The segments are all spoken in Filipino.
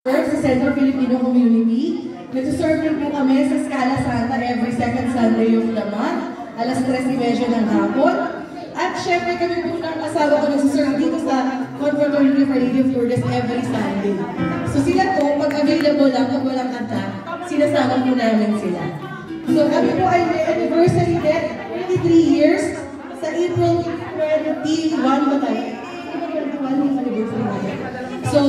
Sa Central Filipino Community. Nagsuserve din po kami sa Scala Santa every second Sunday of the month, alas 3:30 ng hapon. At syempre kami po ng asawa ko nagsuserve dito sa Confraternity for Lady of Lourdes every Sunday. So sila to, pag available lang, pag walang kanta, sinasama po namin sila. So kami po ay may anniversary din, 23 years, sa April 21 ba tayo? April 21 anniversary natin. So,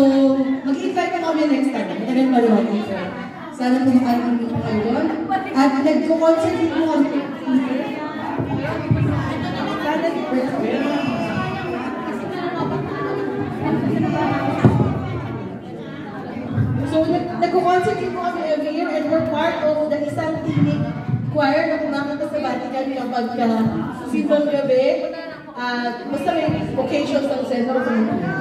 mag-invite na kami next time. Matagal pa rin mag-invite. Sana po makarating po kayo doon. At nagko-concert din po kami. Sana birthday. So, nagko-concert din po kami every year and we're part of the isang tinig choir na kumakanta sa Vatican kapag simbang gabi. Basta may occasions ng Central Filipino.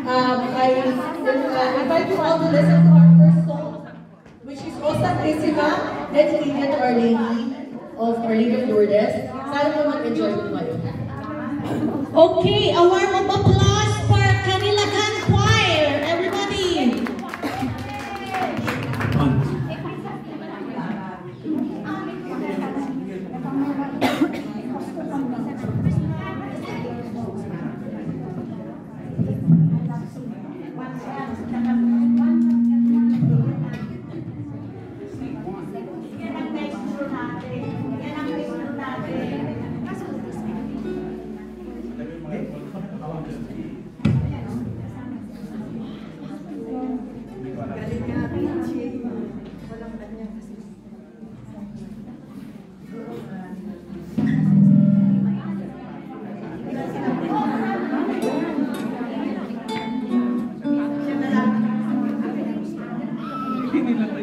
I invite you all to listen to our first song, which is O Santissima, dedicated to Our Lady of Lourdes. Sana po mag-enjoy po kayo. Okay, a warm of applause for Canilacan Choir, everybody! Hindi lang